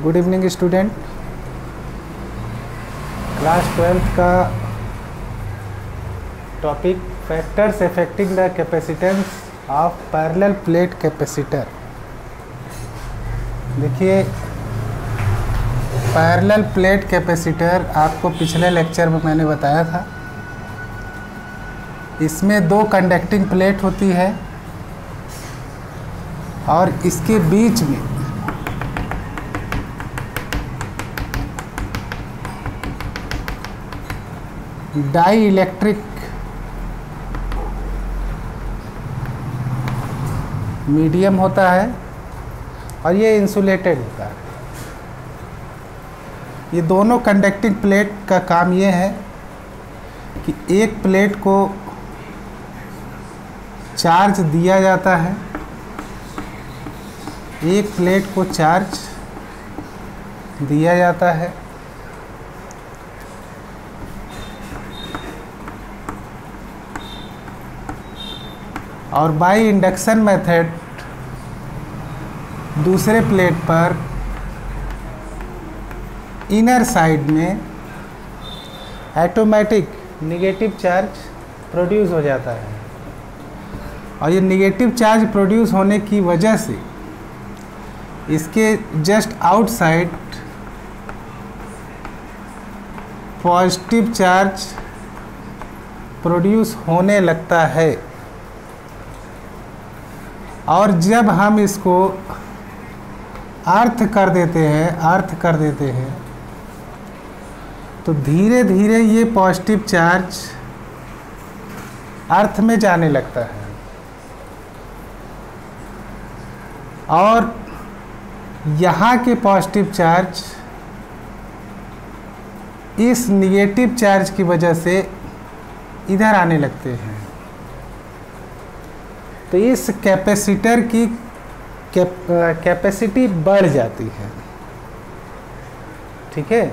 Good evening student. Class 12 का topic factors affecting the capacitance of parallel plate capacitor. देखिए, parallel plate capacitor आपको पिछले lecture में मैंने बताया था। इसमें दो कंडक्टिंग प्लेट होती है और इसके बीच में डाई इलेक्ट्रिक मीडियम होता है और ये इंसुलेटेड होता है। ये दोनों कंडक्टिंग प्लेट का काम ये है कि एक प्लेट को चार्ज दिया जाता है, एक प्लेट को चार्ज दिया जाता है और बाय इंडक्शन मेथड दूसरे प्लेट पर इनर साइड में ऑटोमेटिक नेगेटिव चार्ज प्रोड्यूस हो जाता है। और ये नेगेटिव चार्ज प्रोड्यूस होने की वजह से इसके just outside positive charge produce होने लगता है। और जब हम इसको अर्थ कर देते हैं तो धीरे धीरे ये पॉजिटिव चार्ज अर्थ में जाने लगता है और यहाँ के पॉजिटिव चार्ज इस निगेटिव चार्ज की वजह से इधर आने लगते हैं। तो इस कैपेसिटर की कैपेसिटी बढ़ जाती है। ठीक है,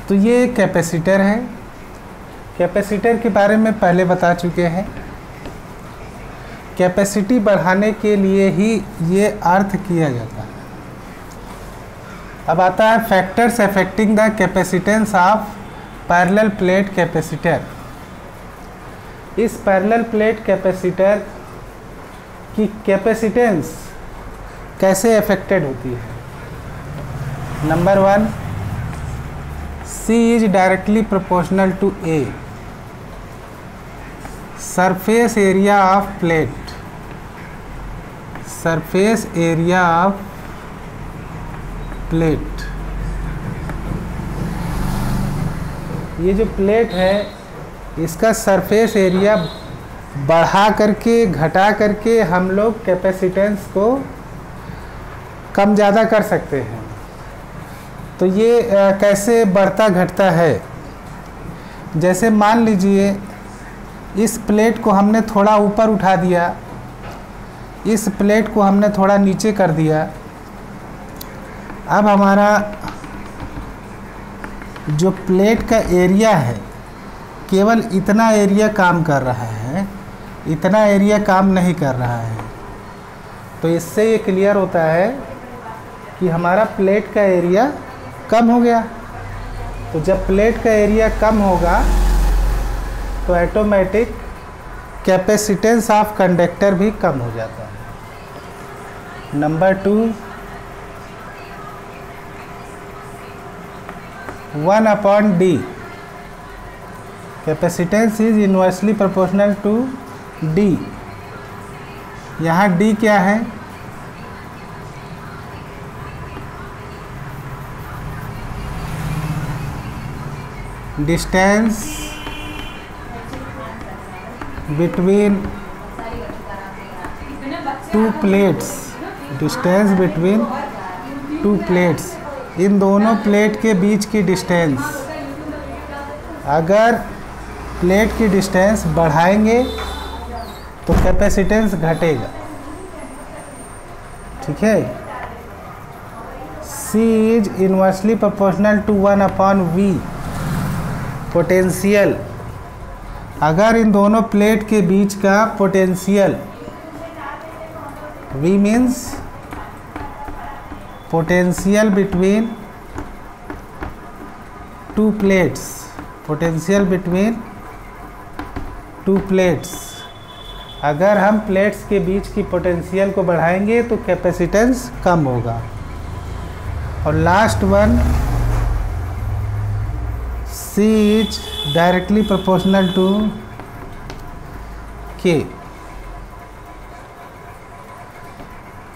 तो ये कैपेसिटर है। कैपेसिटर के बारे में पहले बता चुके हैं। कैपेसिटी बढ़ाने के लिए ही ये अर्थ किया जाता है। अब आता है factors affecting the capacitance of parallel plate capacitor. इस पैरेलल प्लेट कैपेसिटर की कैपेसिटेंस कैसे अफेक्टेड होती है? Number 1, C is directly proportional to A, surface area of plate, surface area of plate. ये जो प्लेट है इसका सरफेस एरिया बढ़ा करके घटा करके हम लोग कैपेसिटेंस को कम ज़्यादा कर सकते हैं। तो ये कैसे बढ़ता घटता है? जैसे मान लीजिए इस प्लेट को हमने थोड़ा ऊपर उठा दिया, इस प्लेट को हमने थोड़ा नीचे कर दिया। अब हमारा जो प्लेट का एरिया है केवल इतना एरिया काम कर रहा है, इतना एरिया काम नहीं कर रहा है। तो इससे ये क्लियर होता है कि हमारा प्लेट का एरिया कम हो गया। तो जब प्लेट का एरिया कम होगा तो ऑटोमेटिक कैपेसिटेंस ऑफ कंडक्टर भी कम हो जाता है। Number 2, 1/D capacitance is inversely proportional to D। यहाँ D क्या है? Distance between two plates, distance between two plates, इन दोनों प्लेट के बीच की डिस्टेंस। अगर प्लेट की डिस्टेंस बढ़ाएंगे तो कैपेसिटेंस घटेगा। ठीक है, C is inversely proportional to 1/V potential. अगर इन दोनों प्लेट के बीच का potential V means potential between two plates, potential between two plates. अगर हम प्लेट्स के बीच की पोटेंशियल को बढ़ाएंगे तो कैपेसिटेंस कम होगा। और last one, C is directly proportional to K।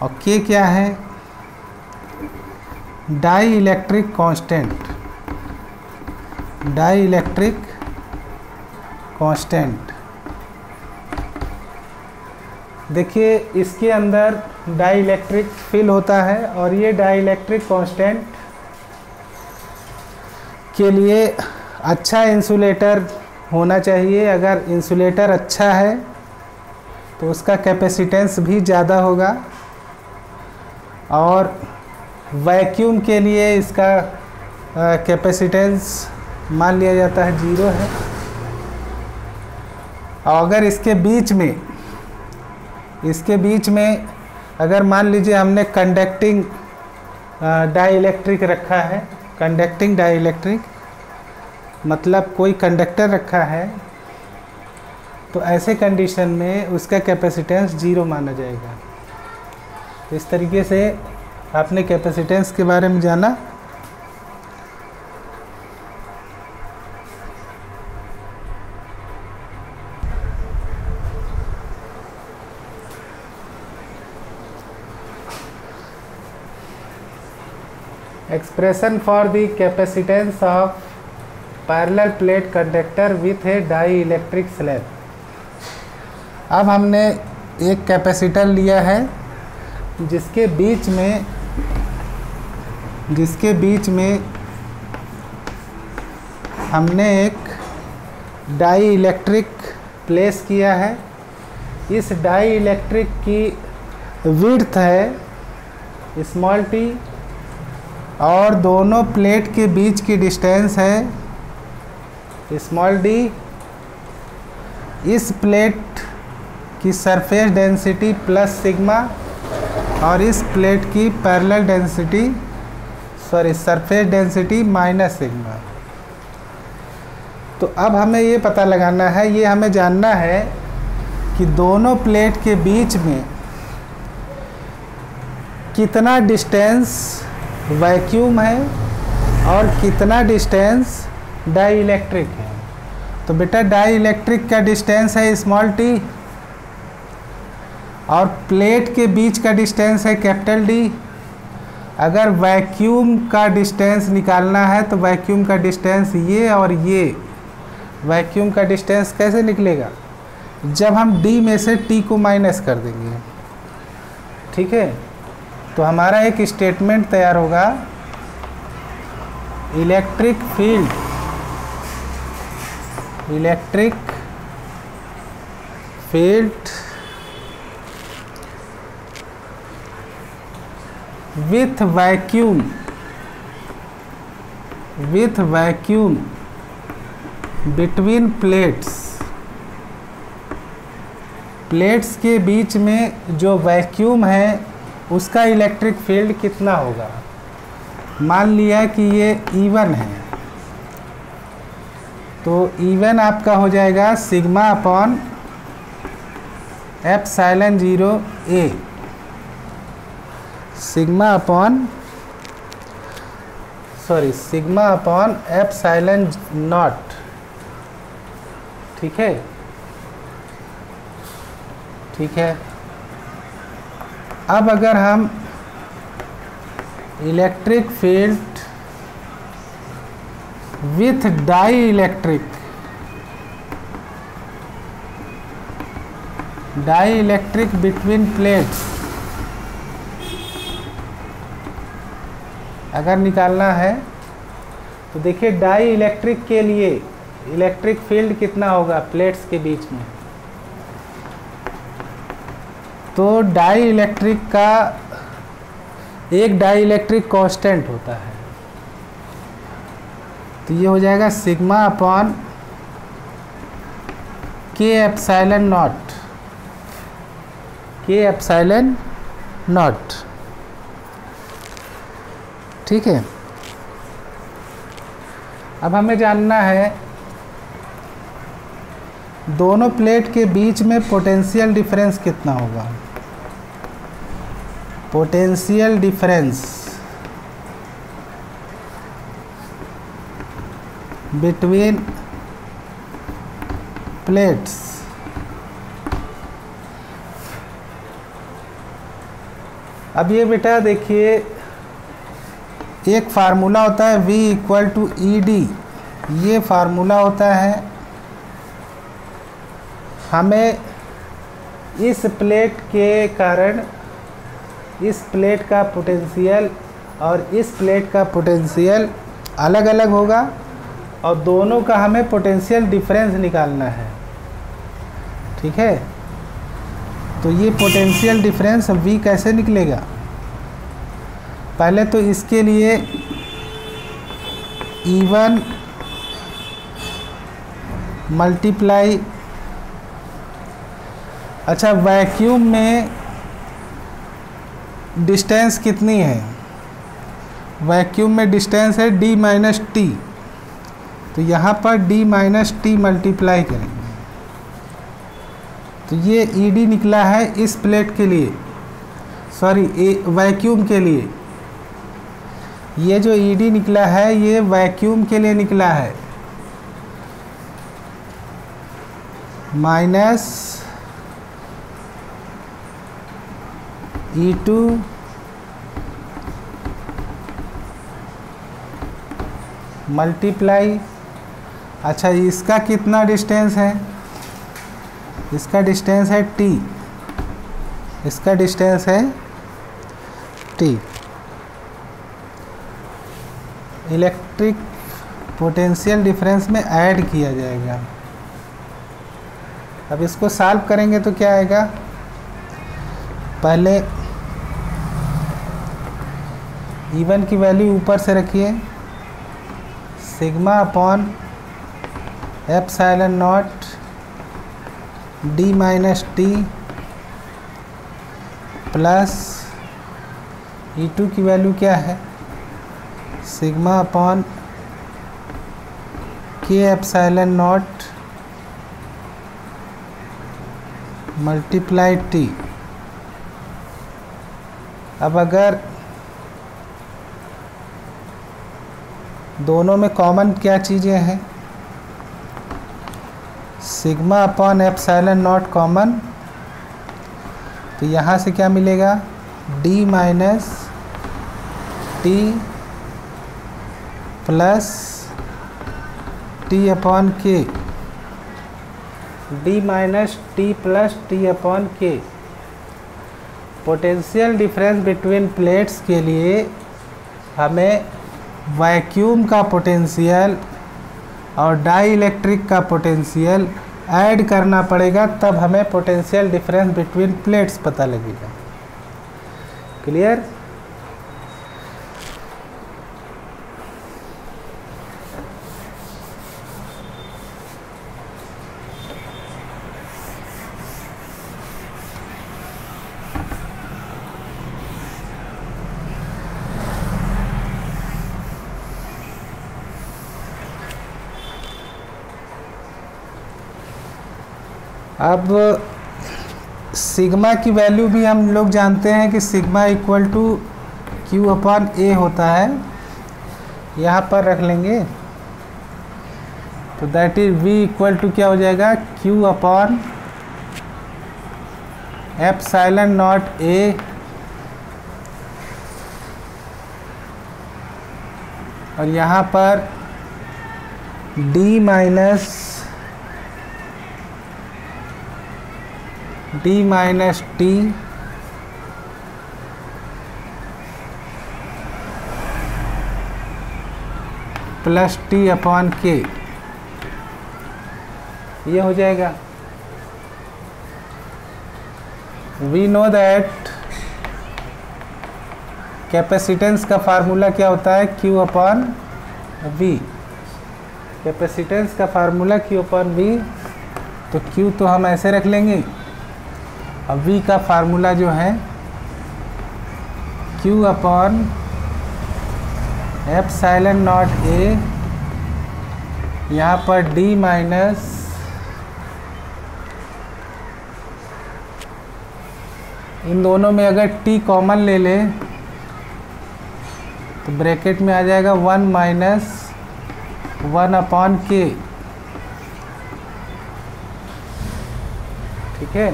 और K क्या है? Dielectric constant, dielectric constant. देखिए इसके अंदर डाई इलेक्ट्रिक फिल होता है और ये डाई इलेक्ट्रिक कांस्टेंट के लिए अच्छा इंसुलेटर होना चाहिए। अगर इंसुलेटर अच्छा है तो उसका कैपेसिटेंस भी ज़्यादा होगा। और वैक्यूम के लिए इसका कैपेसिटेंस मान लिया जाता है 0 है। और अगर इसके बीच में अगर मान लीजिए हमने कंडक्टिंग डाई इलेक्ट्रिक रखा है, कंडक्टिंग डाई इलेक्ट्रिक मतलब कोई कंडक्टर रखा है, तो ऐसे कंडीशन में उसका कैपेसिटेंस 0 माना जाएगा। तो इस तरीके से आपने कैपेसिटेंस के बारे में जाना। Expression for the capacitance of parallel plate conductor with a dielectric slab. अब हमने एक कैपेसिटर लिया है जिसके बीच में हमने एक डाई इलेक्ट्रिक प्लेस किया है। इस डाई इलेक्ट्रिक की विड्थ है स्मॉल टी और दोनों प्लेट के बीच की डिस्टेंस है स्मॉल डी। इस प्लेट की सरफेस डेंसिटी प्लस सिग्मा और इस प्लेट की parallel density surface density minus sigma. तो अब हमें ये पता लगाना है, ये हमें जानना है कि दोनों प्लेट के बीच में कितना डिस्टेंस वैक्यूम है और कितना डिस्टेंस डाई इलेक्ट्रिक है। तो बेटा डाई इलेक्ट्रिक का डिस्टेंस है स्मॉल टी और प्लेट के बीच का डिस्टेंस है कैपिटल डी। अगर वैक्यूम का डिस्टेंस निकालना है तो वैक्यूम का डिस्टेंस ये और ये, वैक्यूम का डिस्टेंस कैसे निकलेगा? जब हम डी में से टी को माइनस कर देंगे। ठीक है, तो हमारा एक स्टेटमेंट तैयार होगा, electric field with vacuum between plates के बीच में जो वैक्यूम है उसका इलेक्ट्रिक फील्ड कितना होगा। मान लिया कि ये E1 है, तो E1 आपका हो जाएगा sigma upon epsilon 0 A, sigma upon epsilon naught. ठीक है, ठीक है। अब अगर हम electric field with dielectric between plates अगर निकालना है तो देखिए डाई इलेक्ट्रिक के लिए इलेक्ट्रिक फील्ड कितना होगा प्लेट्स के बीच में। तो डाई इलेक्ट्रिक का एक डाई इलेक्ट्रिक कांस्टेंट होता है, तो ये हो जाएगा सिग्मा अपॉन के एप्सिलॉन नॉट। ठीक है। अब हमें जानना है दोनों प्लेट के बीच में पोटेंशियल डिफरेंस कितना होगा। पोटेंशियल डिफरेंस बिटवीन प्लेट्स अब ये बेटा देखिए, एक फार्मूला होता है V इक्वल टू ED, ये फार्मूला होता है। हमें इस प्लेट के कारण इस प्लेट का पोटेंशियल और इस प्लेट का पोटेंशियल अलग अलग होगा और दोनों का हमें पोटेंशियल डिफरेंस निकालना है, ठीक है। तो ये पोटेंशियल डिफरेंस V कैसे निकलेगा? पहले तो इसके लिए E1 मल्टीप्लाई, अच्छा वैक्यूम में डिस्टेंस कितनी है? वैक्यूम में डिस्टेंस है d माइनस टी, तो यहाँ पर d माइनस टी मल्टीप्लाई करेंगे तो ये ED निकला है इस प्लेट के लिए, सॉरी वैक्यूम के लिए। ये जो ED निकला है ये वैक्यूम के लिए निकला है, माइनस E2 मल्टीप्लाई, अच्छा इसका कितना डिस्टेंस है? इसका डिस्टेंस है T, इसका डिस्टेंस है T। इलेक्ट्रिक पोटेंशियल डिफरेंस में ऐड किया जाएगा। अब इसको सॉल्व करेंगे तो क्या आएगा? पहले E1 की वैल्यू ऊपर से रखिए, sigma upon epsilon not d minus T plus E2 की वैल्यू क्या है? सिग्मा अपॉन के एप्सिलॉन नॉट मल्टीप्लाई टी। अब अगर दोनों में कॉमन क्या चीज़ें हैं? Sigma upon epsilon not common, तो यहाँ से क्या मिलेगा? d minus T plus T upon के, d minus T plus T upon के। पोटेंशियल डिफरेंस बिटवीन प्लेट्स के लिए हमें वैक्यूम का पोटेंशियल और डाई इलेक्ट्रिक का पोटेंशियल ऐड करना पड़ेगा, तब हमें पोटेंशियल डिफरेंस बिटवीन प्लेट्स पता लगेगा। क्लियर? अब सिग्मा की वैल्यू भी हम लोग जानते हैं कि sigma equal to Q upon A होता है, यहाँ पर रख लेंगे तो that is V equal to क्या हो जाएगा? Q upon epsilon naught A और यहाँ पर d minus T plus T upon K, ये हो जाएगा। वी नो दैट कैपेसिटेंस का फार्मूला क्या होता है? Q upon V। कैपेसिटेंस का फार्मूला Q अपॉन V, तो Q तो हम ऐसे रख लेंगे, अब V का फार्मूला जो है Q upon epsilon not a, यहाँ पर डी माइनस इन दोनों में अगर टी कॉमन ले ले तो ब्रैकेट में आ जाएगा 1 माइनस 1/k। ठीक है,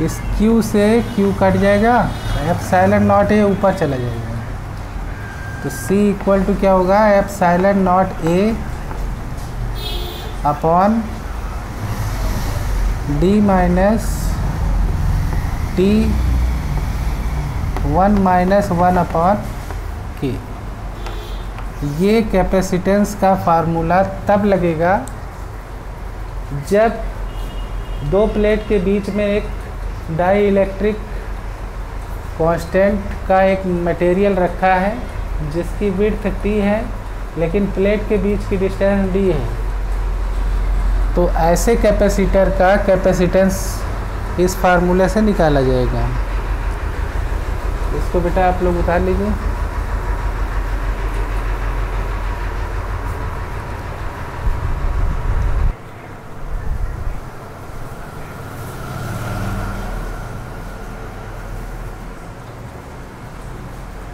इस Q से Q कट जाएगा, एप्सिलॉन नॉट ए ऊपर चला जाएगा, तो C इक्वल टू क्या होगा, epsilon not a upon D minus T 1 minus 1/k। ये कैपेसिटेंस का फार्मूला तब लगेगा जब दो प्लेट के बीच में एक डाई इलेक्ट्रिक कांस्टेंट का एक मटेरियल रखा है जिसकी विड्थ t है लेकिन प्लेट के बीच की डिस्टेंस d है। तो ऐसे कैपेसिटर का कैपेसिटेंस इस फार्मूले से निकाला जाएगा। इसको बेटा आप लोग उतार लीजिए।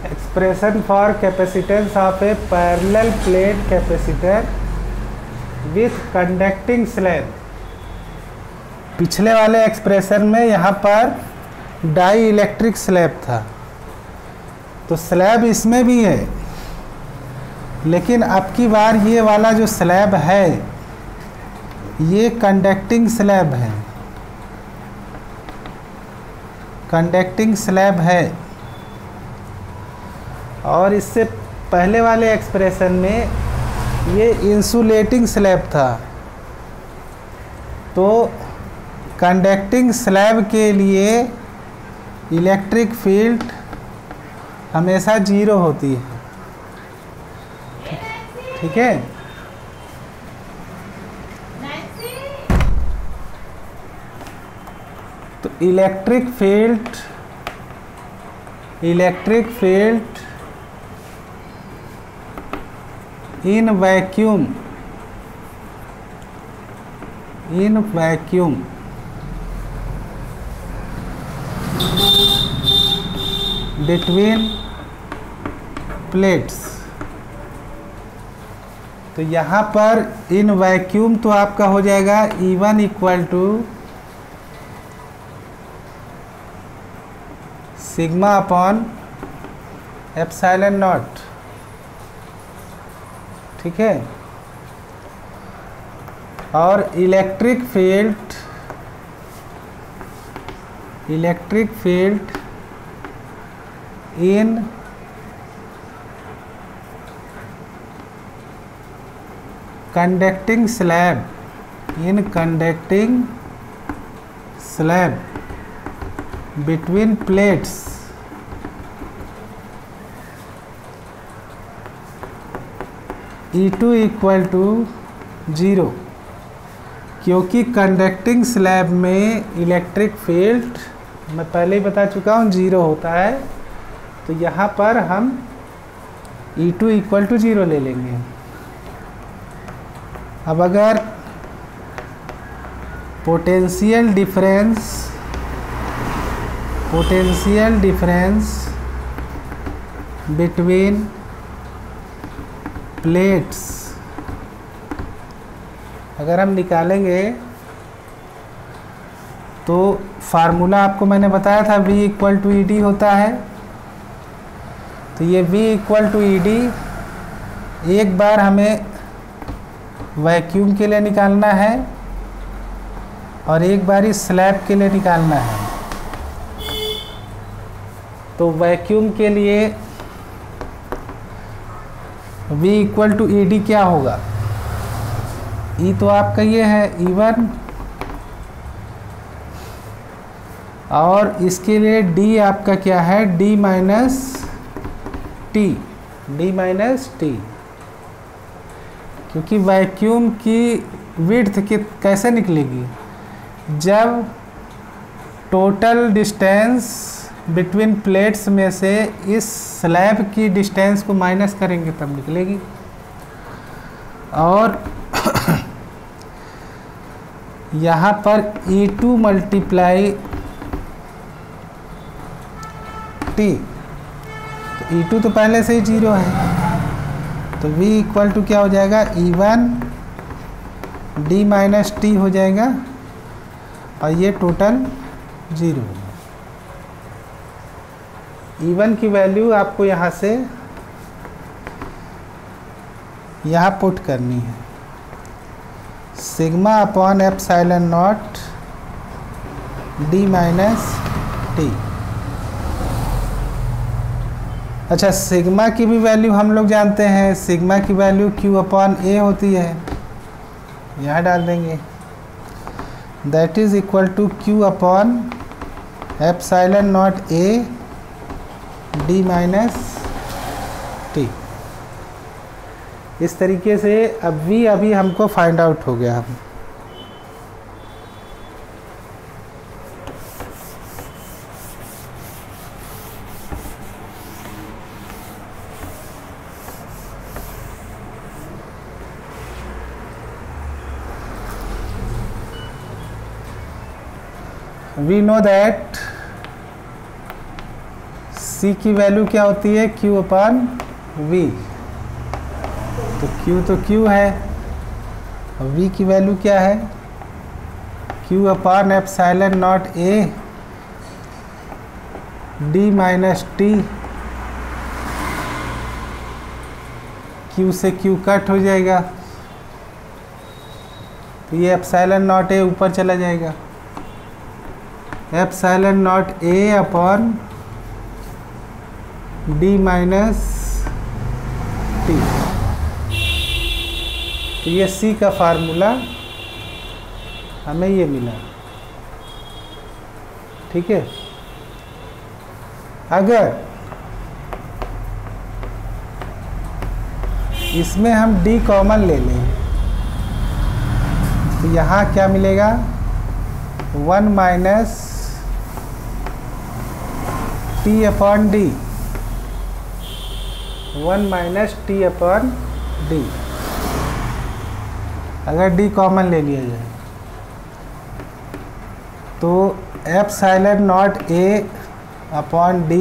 Expression for capacitance of A parallel plate capacitor with conducting slab. पिछले वाले एक्सप्रेशन में यहाँ पर डाई इलेक्ट्रिक स्लैब था, तो स्लैब इसमें भी है, लेकिन अब की बार ये वाला जो स्लैब है ये कंडक्टिंग स्लैब है, कंडक्टिंग स्लैब है। और इससे पहले वाले एक्सप्रेशन में ये इंसुलेटिंग स्लैब था। तो कंडक्टिंग स्लैब के लिए इलेक्ट्रिक फील्ड हमेशा 0 होती है। ठीक है, तो electric field in vacuum between plates. तो यहाँ पर इन वैक्यूम तो आपका हो जाएगा E1 equal to sigma upon epsilon naught. ठीक है, और electric field in conducting slab between plates E2 equal to 0, क्योंकि कंडक्टिंग स्लैब में इलेक्ट्रिक फील्ड मैं पहले ही बता चुका हूँ 0 होता है। तो यहाँ पर हम E2 इक्वल टू 0 ले लेंगे। अब अगर पोटेंशियल डिफरेंस बिटवीन प्लेट्स अगर हम निकालेंगे तो फार्मूला आपको मैंने बताया था V इक्वल टू ED होता है। तो ये V इक्वल टू ED एक बार हमें वैक्यूम के लिए निकालना है और एक बार इस स्लैब के लिए निकालना है। तो वैक्यूम के लिए V इक्वल टू ED क्या होगा, E तो आपका ये है E1, और इसके लिए D आपका क्या है, D माइनस टी, क्योंकि वैक्यूम की विड्थ कैसे निकलेगी, जब टोटल डिस्टेंस बिटवीन प्लेट्स में से इस स्लैब की डिस्टेंस को माइनस करेंगे तब निकलेगी। और यहाँ पर E2 मल्टीप्लाई T, तो E2 तो पहले से ही 0 है, तो V इक्वल टू क्या हो जाएगा, E1 D माइनस T हो जाएगा, और ये टोटल 0 होगा। E1 की वैल्यू आपको यहाँ से यहाँ पुट करनी है, sigma upon epsilon not D minus T। अच्छा, सिग्मा की भी वैल्यू हम लोग जानते हैं, सिग्मा की वैल्यू Q अपॉन A होती है, यहाँ डाल देंगे, that is equal to Q upon epsilon naught A D minus T। इस तरीके से अब V अभी हमको फाइंड आउट हो गया। हम वी नो दैट C की वैल्यू क्या होती है, Q अपॉन V, तो Q है, और V की वैल्यू क्या है, Q upon epsilon naught A D minus T। Q से Q कट हो जाएगा, तो ये एप्सिलॉन नॉट A ऊपर चला जाएगा, epsilon naught A upon D minus T। तो ये C का फार्मूला हमें ये मिला, ठीक है। अगर इसमें हम D कॉमन ले लें तो यहाँ क्या मिलेगा, 1 minus T upon D, 1 minus T upon D। अगर D कॉमन ले लिया जाए तो epsilon naught A upon D,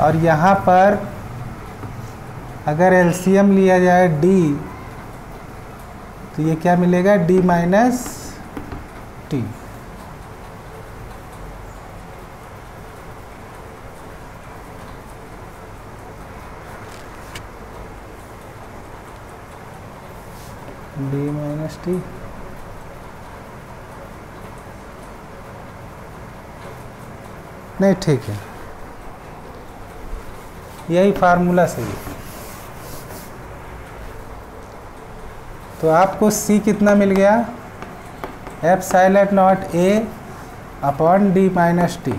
और यहाँ पर अगर एलसीएम लिया जाए D, तो ये क्या मिलेगा, D minus T। D minus T, नहीं ठीक है, यही फार्मूला सही है। तो आपको C कितना मिल गया, epsilon naught A upon D minus T।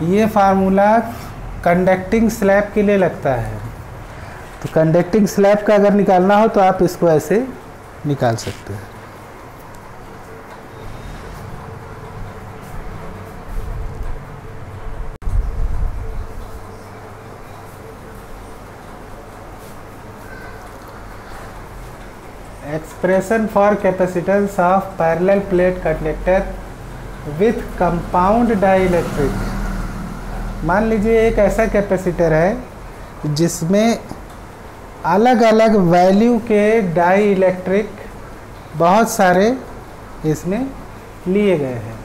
ये फार्मूला कंडक्टिंग स्लैब के लिए लगता है, तो कंडक्टिंग स्लैब का अगर निकालना हो तो आप इसको ऐसे निकाल सकते हैं। Expression for capacitance of parallel plate conductor with compound dielectric. मान लीजिए एक ऐसा कैपेसिटर है जिसमें अलग अलग वैल्यू के डाइइलेक्ट्रिक बहुत सारे इसमें लिए गए हैं।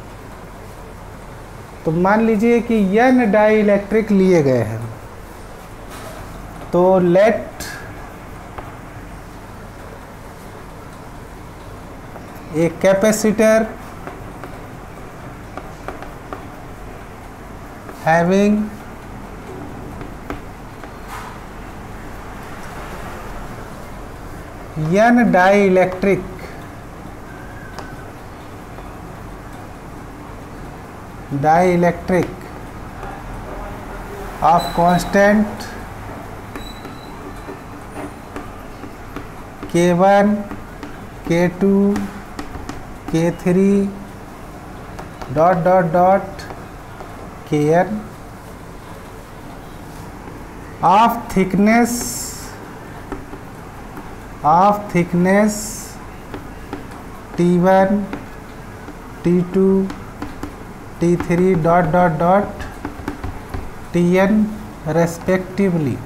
तो मान लीजिए कि n डाइइलेक्ट्रिक लिए गए हैं, तो late a capacitor having n dielectric of constant K1, K2, K3 ... Kn of thickness T1, T2, T3 dot dot dot Tn respectively.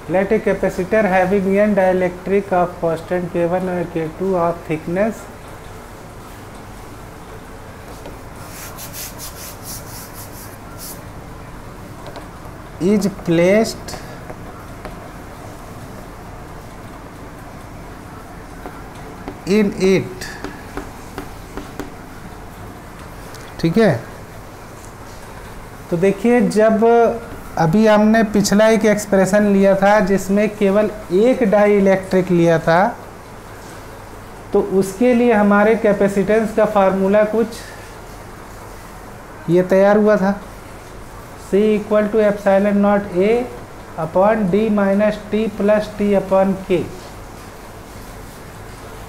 Let a capacitor having n dielectric of constant K1 and K2 of thickness is placed in it. ठीक है, तो देखिए जब अभी हमने पिछला एक expression लिया था जिसमें केवल एक डाई इलेक्ट्रिक लिया था, तो उसके लिए हमारे कैपेसिटेंस का फार्मूला कुछ ये तैयार हुआ था, C equal to epsilon naught A upon D minus T plus T upon K।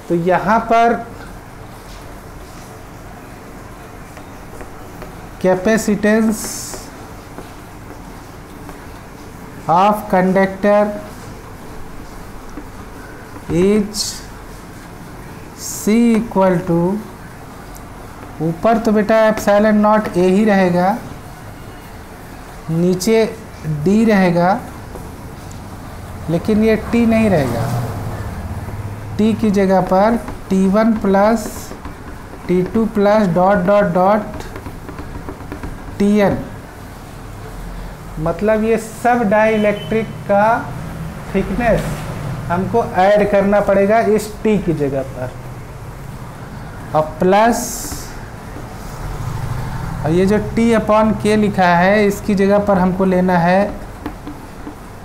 तो यहाँ पर capacitance of conductor is C equal to, ऊपर तो बेटा एप्सिलॉन नॉट A ही रहेगा, नीचे D रहेगा, लेकिन ये T नहीं रहेगा। T की जगह पर T1 plus T2 plus dot dot dot Tn, मतलब ये सब डाई इलेक्ट्रिक का थिकनेस हमको ऐड करना पड़ेगा इस T की जगह पर, और प्लस और ये जो T अपॉन K लिखा है इसकी जगह पर हमको लेना है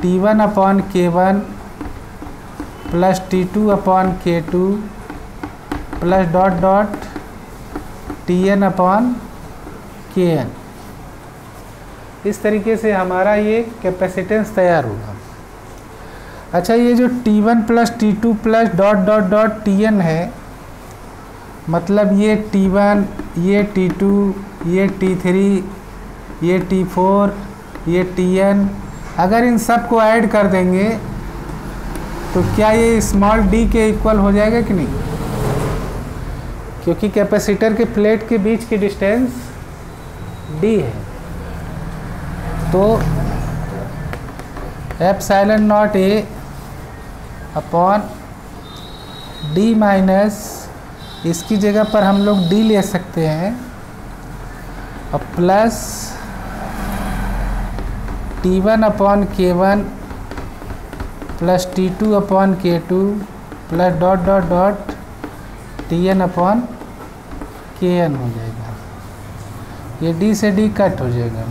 T1 upon K1 plus T2 upon K2 plus dot dot Tn upon Kn। इस तरीके से हमारा ये कैपेसिटेंस तैयार होगा। अच्छा, ये जो T1 plus T2 plus dot dot dot Tn है, मतलब ये T1, ये T2, ये T3, ये T4, ये Tn, अगर इन सब को ऐड कर देंगे तो क्या ये स्मॉल d के इक्वल हो जाएगा कि नहीं, क्योंकि कैपेसिटर के प्लेट के बीच की डिस्टेंस d है। तो epsilon naught A upon D minus, इसकी जगह पर हम लोग D ले सकते हैं, और plus T1 upon K1 plus T2 upon K2 plus dot dot dot Tn upon Kn हो जाएगा। ये D से D कट हो जाएगा,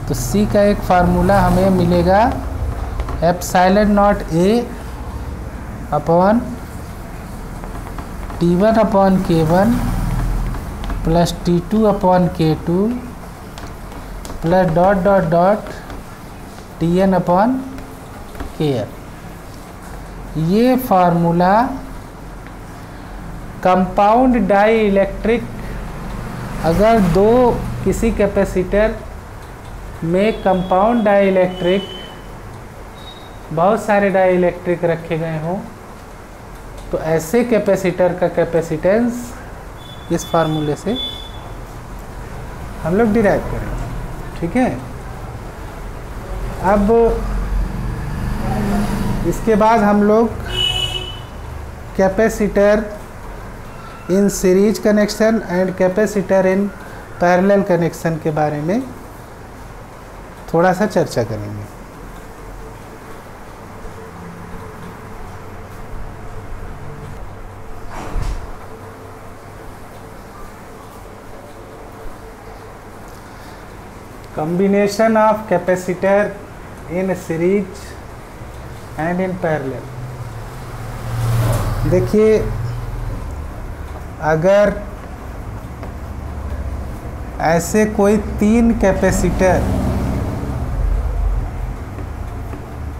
तो C का एक फार्मूला हमें मिलेगा epsilon naught A upon T1 upon K1 plus T2 upon K2 plus dot dot dot Tn upon Kn। ये फार्मूला कंपाउंड डाई इलेक्ट्रिक, अगर दो किसी कैपेसिटर में कंपाउंड डाई इलेक्ट्रिक, बहुत सारे डाई इलेक्ट्रिक रखे गए हों, तो ऐसे कैपेसिटर का कैपेसिटेंस इस फार्मूले से हम लोग डिराइव करेंगे। ठीक है, अब इसके बाद हम लोग capacitor in series connection and capacitor in parallel connection के बारे में थोड़ा सा चर्चा करेंगे। combination of capacitor in series and in parallel। देखिए, अगर ऐसे कोई तीन कैपेसिटर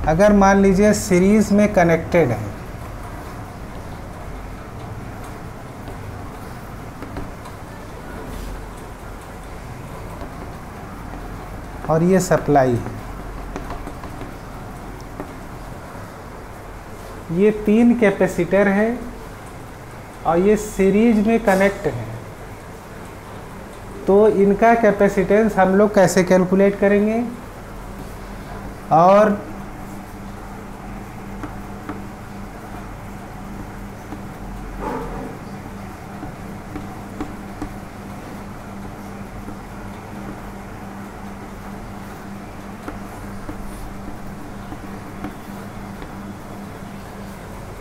अगर मान लीजिए सीरीज में कनेक्टेड है, और ये सप्लाई है, ये 3 कैपेसिटर है और ये सीरीज में कनेक्ट है, तो इनका कैपेसिटेंस हम लोग कैसे कैलकुलेट करेंगे? और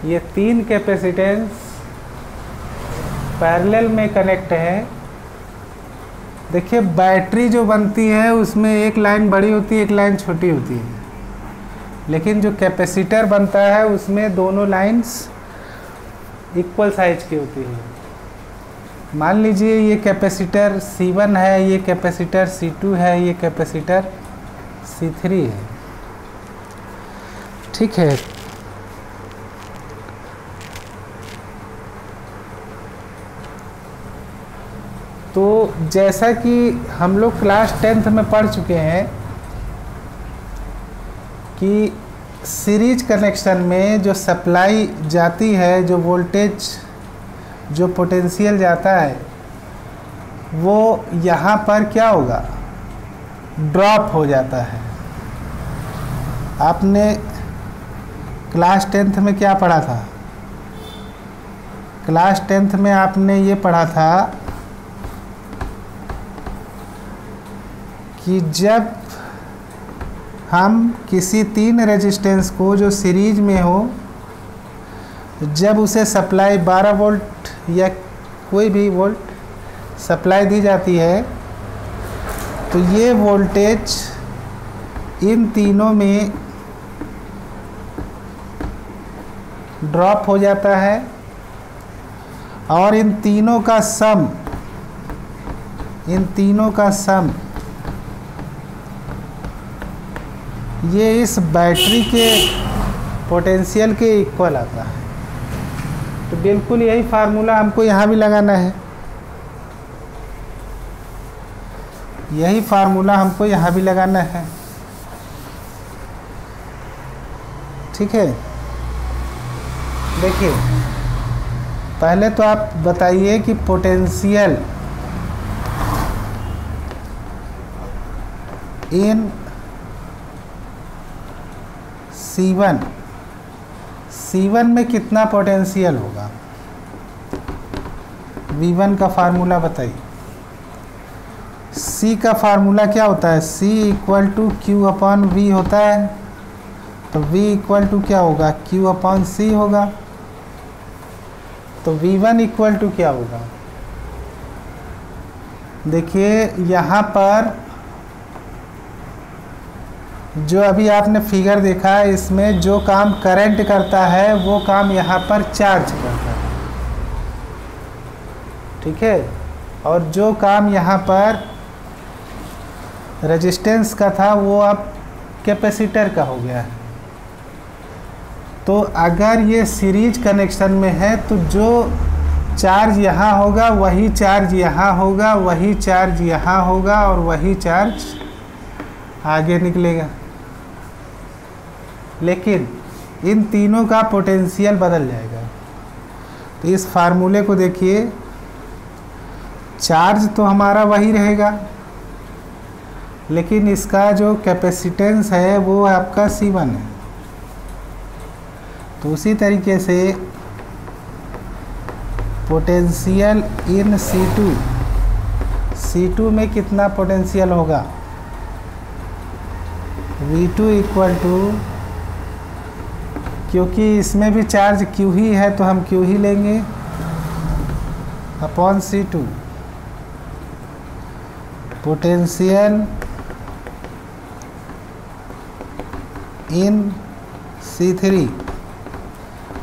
ये 3 कैपेसिटेंस पैरेलल में कनेक्ट है। देखिए बैटरी जो बनती है उसमें एक लाइन बड़ी होती है, एक लाइन छोटी होती है, लेकिन जो कैपेसिटर बनता है उसमें दोनों लाइंस इक्वल साइज की होती है। मान लीजिए ये कैपेसिटर C1 है, ये कैपेसिटर C2 है, ये कैपेसिटर C3 है, ठीक है। तो जैसा कि हम लोग क्लास 10th में पढ़ चुके हैं कि सीरीज कनेक्शन में जो सप्लाई जाती है, जो वोल्टेज, जो पोटेंशियल जाता है, वो यहाँ पर क्या होगा? ड्रॉप हो जाता है। आपने क्लास 10th में क्या पढ़ा था? क्लास 10th में आपने ये पढ़ा था कि जब हम किसी 3 रेजिस्टेंस को जो सीरीज में हो, जब उसे सप्लाई 12 वोल्ट या कोई भी वोल्ट सप्लाई दी जाती है, तो ये वोल्टेज इन तीनों में ड्रॉप हो जाता है और इन तीनों का सम ये इस बैटरी के पोटेंशियल के इक्वल आता है। तो बिल्कुल यही फार्मूला हमको यहाँ भी लगाना है, यही फार्मूला हमको यहाँ भी लगाना है, ठीक है। देखिए पहले तो आप बताइए कि पोटेंशियल इन C1 में कितना पोटेंशियल होगा? V1 का फार्मूला बताइए। C का फार्मूला क्या होता है? C इक्वल टू Q/V होता है, तो V इक्वल टू क्या होगा? Q/C होगा। तो V1 इक्वल टू क्या होगा? देखिए यहाँ पर जो अभी आपने फिगर देखा है, इसमें जो काम करंट करता है वो काम यहाँ पर चार्ज करता है, ठीक है। और जो काम यहाँ पर रेजिस्टेंस का था वो अब कैपेसिटर का हो गया है। तो अगर ये सीरीज कनेक्शन में है तो जो चार्ज यहाँ होगा वही चार्ज यहाँ होगा, वही चार्ज यहाँ होगा और वही चार्ज आगे निकलेगा, लेकिन इन तीनों का पोटेंशियल बदल जाएगा। तो इस फार्मूले को देखिए, चार्ज तो हमारा वही रहेगा, लेकिन इसका जो कैपेसिटेंस है वो आपका C1 है। तो उसी तरीके से पोटेंशियल इन C2 में कितना पोटेंशियल होगा? V2 इक्वल टू, क्योंकि इसमें भी चार्ज Q ही है तो हम Q ही लेंगे, upon C2। Potential in C3,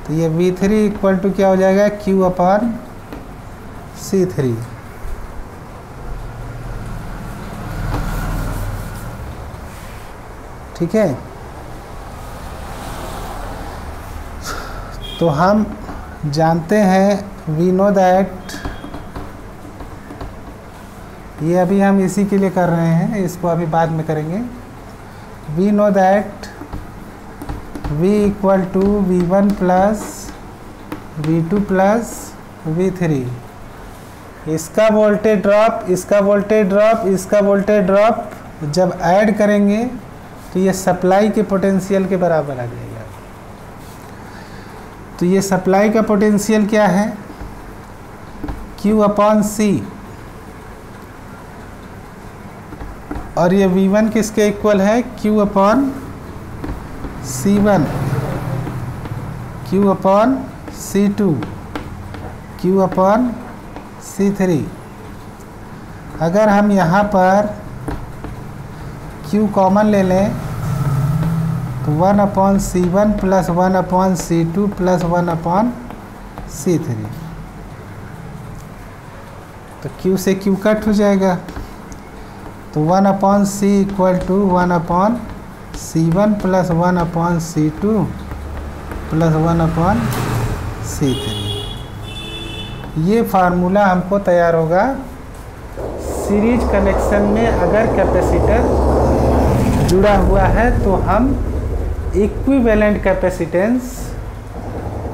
तो ये V3 इक्वल टू क्या हो जाएगा? Q/C3। ठीक है। तो हम जानते हैं वी नो दैट, ये अभी हम इसी के लिए कर रहे हैं, इसको अभी बाद में करेंगे। We know that V equal to V1 plus V2 plus V3। इसका वोल्टेज ड्रॉप, इसका वोल्टेज ड्रॉप, इसका वोल्टेज ड्रॉप जब ऐड करेंगे तो ये सप्लाई के पोटेंशियल के बराबर आ जाएगा। तो ये सप्लाई का पोटेंशियल क्या है? Q अपॉन C, और ये V1 किसके इक्वल है? Q upon C1, Q upon C2, Q upon C3। अगर हम यहाँ पर Q कॉमन ले लें तो 1 upon C1 plus 1 upon C2 plus 1 upon C3। तो Q से Q कट हो जाएगा, तो 1 upon C equal to 1 upon C1 plus 1 upon C2 plus 1 upon C3। ये फार्मूला हमको तैयार होगा सीरीज कनेक्शन में। अगर कैपेसिटर जुड़ा हुआ है तो हम इक्विवेलेंट कैपेसिटेंस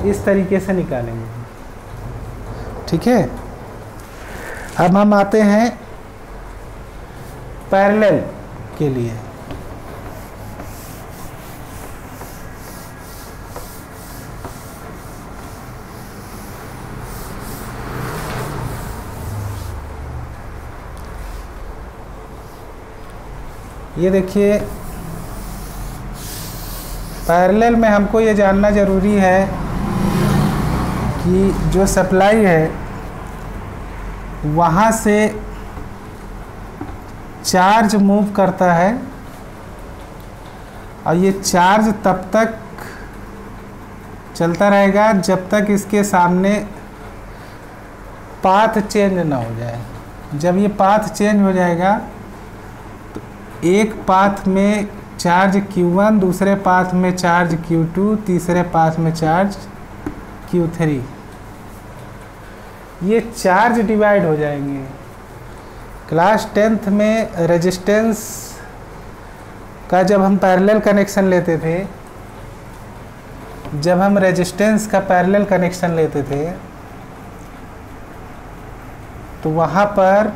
इस तरीके से निकालेंगे। ठीक है, अब हम आते हैं पैरेलल के लिए। ये देखिए, पैरेलल में हमको ये जानना ज़रूरी है कि जो सप्लाई है वहाँ से चार्ज मूव करता है, और ये चार्ज तब तक चलता रहेगा जब तक इसके सामने पाथ चेंज ना हो जाए। जब ये पाथ चेंज हो जाएगा तो एक पाथ में चार्ज Q1, दूसरे पाथ में चार्ज Q2, तीसरे पाथ में चार्ज Q3, ये चार्ज डिवाइड हो जाएंगे। क्लास 10th में रेजिस्टेंस का जब हम पैरेलल कनेक्शन लेते थे, जब हम रेजिस्टेंस का पैरेलल कनेक्शन लेते थे तो वहाँ पर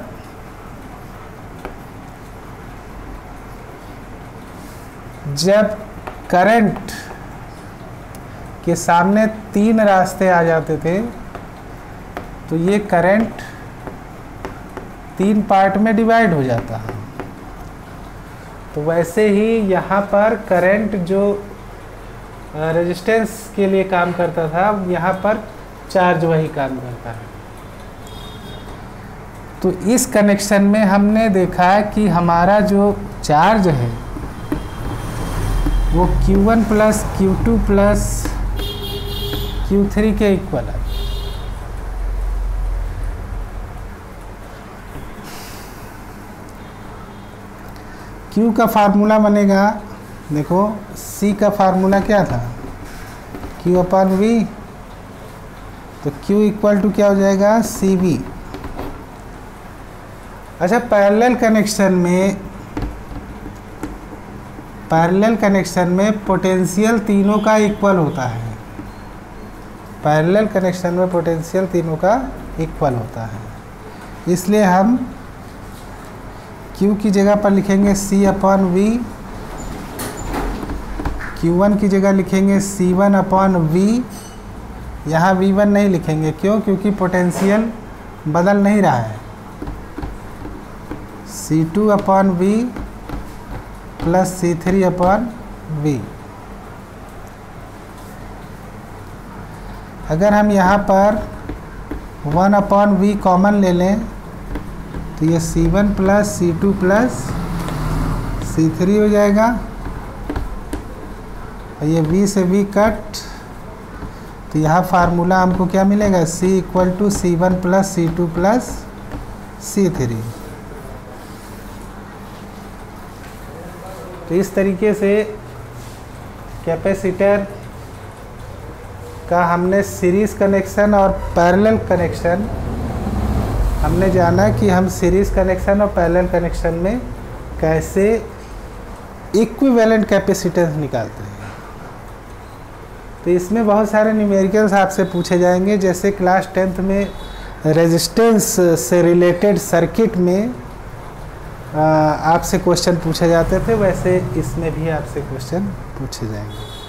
जब करंट के सामने 3 रास्ते आ जाते थे तो ये करंट 3 पार्ट में डिवाइड हो जाता है। तो वैसे ही यहाँ पर करंट जो रेजिस्टेंस के लिए काम करता था, यहाँ पर चार्ज वही काम करता है। तो इस कनेक्शन में हमने देखा है कि हमारा जो चार्ज है वो Q1 plus Q2 plus Q3 के इक्वल है। Q का फार्मूला बनेगा, देखो C का फार्मूला क्या था? Q अपॉन V, तो Q इक्वल टू क्या हो जाएगा? CV। अच्छा, पैरेलल कनेक्शन में पोटेंशियल तीनों का इक्वल होता है। पैरेलल कनेक्शन में पोटेंशियल तीनों का इक्वल होता है, इसलिए हम Q की जगह पर लिखेंगे C अपॉन V, Q1 की जगह लिखेंगे C1 अपॉन V। यहाँ V1 नहीं लिखेंगे, क्यों? क्योंकि पोटेंशियल बदल नहीं रहा है। C2 upon V plus C3 upon V। अगर हम यहाँ पर 1 अपॉन V कॉमन ले लें तो ये C1 plus C2 plus C3 हो जाएगा, और ये V से V कट, तो यहाँ फार्मूला हमको क्या मिलेगा? C equal to C1 plus C2 plus C3। तो इस तरीके से कैपेसिटर का हमने सीरीज़ कनेक्शन और पैरेलल कनेक्शन हमने जाना कि हम सीरीज़ कनेक्शन और पैरेलल कनेक्शन में कैसे इक्विवेलेंट कैपेसिटेंस निकालते हैं। तो इसमें बहुत सारे न्यूमेरिकल्स आपसे पूछे जाएंगे, जैसे क्लास 10th में रेजिस्टेंस से रिलेटेड सर्किट में आपसे क्वेश्चन पूछे जाते थे, वैसे इसमें भी आपसे क्वेश्चन पूछे जाएंगे।